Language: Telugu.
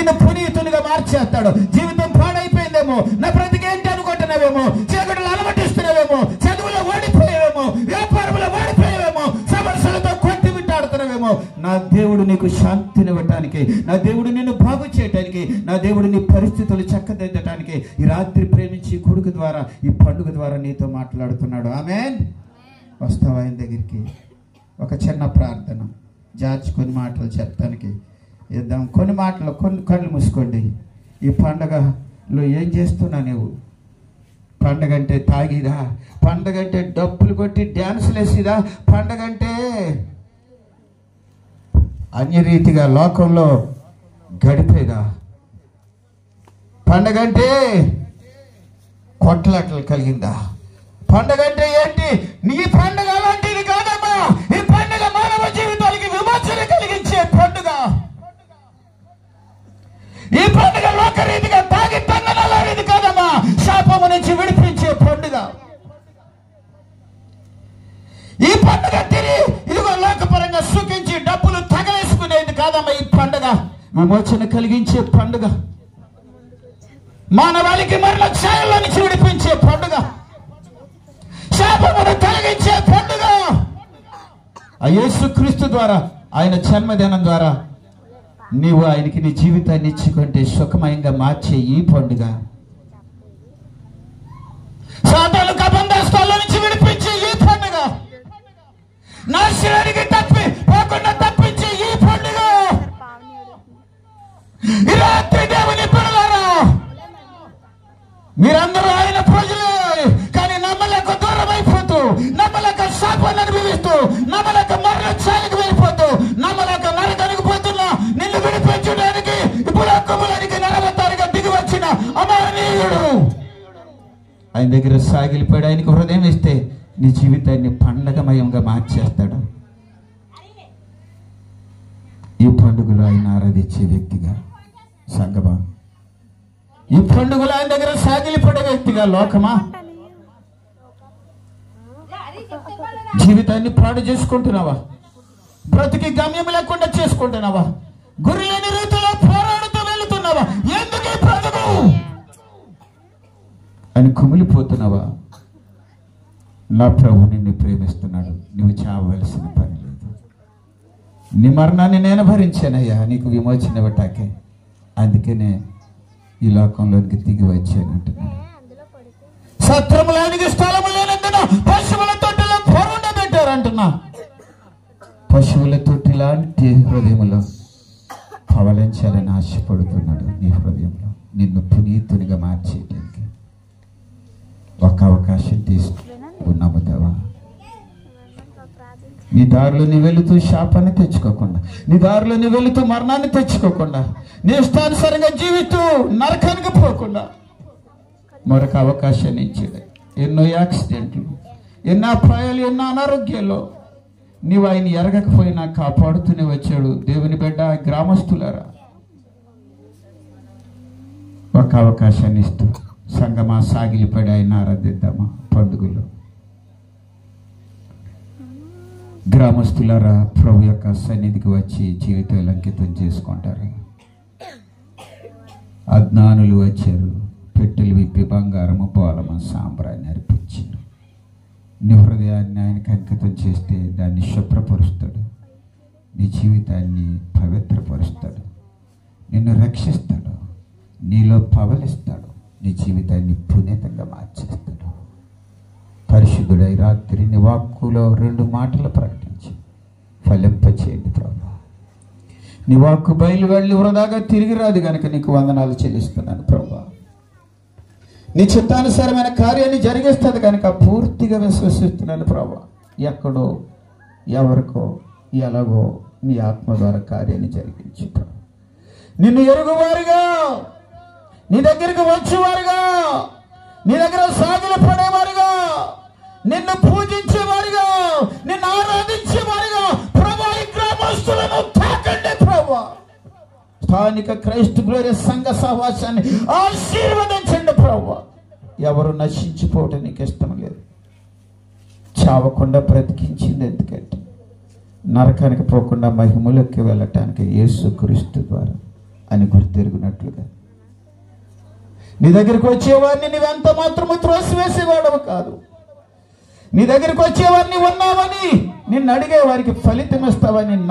నిన్ను పునీతునిగా మార్చేస్తాడు. జీవితం పాడైపోయిందేమో, నా బ్రతికేంటి అనుకుంటున్నావేమో, చీకటిలో అలమటిస్తున్నావేమో, చదువులో ఓడిపోయావేమో, వ్యాపారంలో ఓడిపోయావేమో, సమస్యలతో కొట్టి విట్టాడుతున్నావేమో, నా దేవుడు నీకు శాంతిని ఇవ్వటానికి, నా దేవుడు నిన్ను బాగు చేయటానికి, నా దేవుడు నీ పరిస్థితులు చక్కదిద్దటానికి ఈ రాత్రి ప్రేమించి కొడుకు ద్వారా, ఈ పండుగ ద్వారా నీతో మాట్లాడుతున్నాడు. ఆమేన్. వస్తావా ఆయన దగ్గరికి? ఒక చిన్న ప్రార్థన, జార్జ్ కొన్ని మాటలు చెప్తానికి ఇద్దాం. కొన్ని మాటలు, కొన్ని కళ్ళు మూసుకోండి. ఈ పండగలో ఏం చేస్తున్నా నువ్వు? పండగ అంటే తాగిదా? పండగ అంటే డప్పులు కొట్టి డ్యాన్సులు వేసిదా? పండగ అంటే అన్యరీతిగా లోకంలో గడిపేదా? పండగ అంటే కొట్లాటలు కలిగిందా? పండగ అంటే ఏంటి? నీ పండగ అలాంటిది కాదమ్మా. ఈ పండగ మానవ జీవితానికి విమోచన కలిగించే పండుగ. ఈ పండుగ లోకరీతిగా తాగి తంగనలాడేది కాదమ్మా. శాపము నుంచి విడిపించే పండుగ. ఈ పండుగ తిరిగి ఇదిగో లోకపరంగా సుఖించి డబ్బులు తగలేసుకునేది కాదమ్మా. ఈ పండుగ విమోచన కలిగించే పండుగ. మానవాళికి మరణ ఛాయల నుంచి విడిపించే పండుగ. శాపమును తొలగించే పండుగ. ఆ యేసుక్రీస్తు ద్వారా, ఆయన జన్మదినం ద్వారా నీవు ఆయనకి నీ జీవితాన్ని ఇచ్చుకుంటే సుఖమయంగా మార్చే ఈ పండుగ. సాతాను కబంధస్థాల నుంచి విడిపించే ఈ పండుగ. నాశనానికి పోకుండా తప్పించే ఈ పండుగ. ఈ రాత్రి దేవుని పిల్లలారా, మీరందరూ ఆయన ప్రజలే, కానీ నమ్మలేక దూరం అయిపోతూ, నమ్మలేక శాపాన్ని అనుభవిస్తూ, నమ్మలేక మరణ ఛాయకు వెళ్ళిపోతూ, నమ్మలేక నరకానికి పోతున్నా నిన్ను విడిపించడానికి ఇప్పుడు అక్కములానికి నరవతారిగా దిగి వచ్చిన అమరణీయుడు ఆయన దగ్గర సాగిలిపోయాడు. ఆయనకు హృదయం ఇస్తే నీ జీవితాన్ని పండగమయంగా మార్చేస్తాడు. ఈ పండుగలో ఆయన ఆరాధించే వ్యక్తిగా, సంగమా, ఈ పండుగలో ఆయన దగ్గర సాగిలిపడే వ్యక్తిగా, లోకమా, జీవితాన్ని పాడు చేసుకుంటున్నావా? బ్రతికి గమ్యం లేకుండా చేసుకుంటున్నావా? గురి లేని రీతిలో పోరాడుతూ వెళుతున్నావా? ఎందుకు ఈ బ్రతుకు అని కుమిలిపోతున్నావా? నా ప్రభు నిన్ను ప్రేమిస్తున్నాడు. నువ్వు చావవలసిన పని లేదు. నీ మరణాన్ని నేను భరించానయ్యా నీకు విమోచన ఇవ్వటాకే. అందుకనే ఈ లోకంలోనికి దిగి వచ్చానంటున్నాడు. సత్రములానికి స్థలము లేనందున పశువుల తొట్టిలో పొరుండబెట్టారంటున్నా. పశువుల తొట్టి లాంటి హృదయంలో పవలించాలని ఆశపడుతున్నాడు. నీ హృదయంలో నిన్ను పునీతునిగా మార్చేయడానికి ఒక అవకాశం తీసుకున్నాము దేవా. నీ దారిలో నీ వెళుతూ శాపాన్ని తెచ్చుకోకుండా, నీ దారిలో నీ వెళుతూ మరణాన్ని తెచ్చుకోకుండా, నీ ఇష్టానుసారంగా జీవితూ నరకానికి పోకుండా మరొక అవకాశాన్ని ఇచ్చాడు. ఎన్నో యాక్సిడెంట్లు, ఎన్నో అపాయాలు, ఎన్నో అనారోగ్యాలు నీవు ఆయన ఎరగకపోయినా కాపాడుతూనే వచ్చాడు. దేవుని బిడ్డ, గ్రామస్తులారా, ఒక అవకాశాన్ని ఇస్తూ సంగమా సాగిలిపడి ఆయన ఆరాధిద్దామా పండుగలో. గ్రామస్తులారా, ప్రభు యొక్క సన్నిధికి వచ్చి జీవితాలు అంకితం చేసుకుంటారు. అజ్ఞానులు వచ్చారు, పెట్టెలు విప్పి బంగారము, పోలము, సాంబ్రాన్ని అర్పించారు. నీ హృదయాన్ని ఆయనకి అంకితం చేస్తే దాన్ని శుభ్రపరుస్తాడు. నీ జీవితాన్ని పవిత్రపరుస్తాడు. నిన్ను రక్షిస్తాడు. నీలో పవలిస్తాడు. నీ జీవితాన్ని పునీతంగా మార్చేస్తాడు. పరిశుద్ధుడై రాత్రి నీ వాక్కులో 2 మాటలు ప్రకటించి ఫలింపచేయండి ప్రభు. నీ వాక్కు బయలు వెళ్ళి వృధాగా తిరిగి రాదు కనుక నీకు వందనాలు చెల్లిస్తున్నాను ప్రభు. నీ చిత్తానుసారమైన కార్యాన్ని జరిగిస్తుంది కనుక పూర్తిగా విశ్వసిస్తున్నాను ప్రభు. ఎక్కడో ఎవరికో ఎలాగో నీ ఆత్మ ద్వారా కార్యాన్ని జరిగించు ప్రభు. నిన్ను ఎరుగువారుగా, నీ దగ్గరికి వచ్చేవారుగా, నీ దగ్గర సాగులు పడేవారుగా, నిన్ను పూజించేవారుగా, నిన్ను ఆరాధించేవారుగా ప్రభు ఈ గ్రామస్తులను తాకండి ప్రభు. స్థానిక క్రైస్ట్ గ్లోరీ సంఘ సహవాసాన్ని ఆశీర్వదించండి ప్రభు. ఎవరు నశించిపోవటం నీకు ఇష్టం లేదు. చావకుండా బ్రతికించింది ఎందుకంటే నరకానికి పోకుండా మహిమలోకి వెళ్ళటానికి యేసుక్రీస్తు ద్వారా అని గుర్తెరుగునట్లుగా. నీ దగ్గరికి వచ్చేవారిని నువ్వెంత మాత్రము త్రోసివేసేవాడవు కాదు. నీ దగ్గరికి వచ్చేవారిని ఉన్నావని నిన్ను అడిగే వారికి ఫలితం ఇస్తావని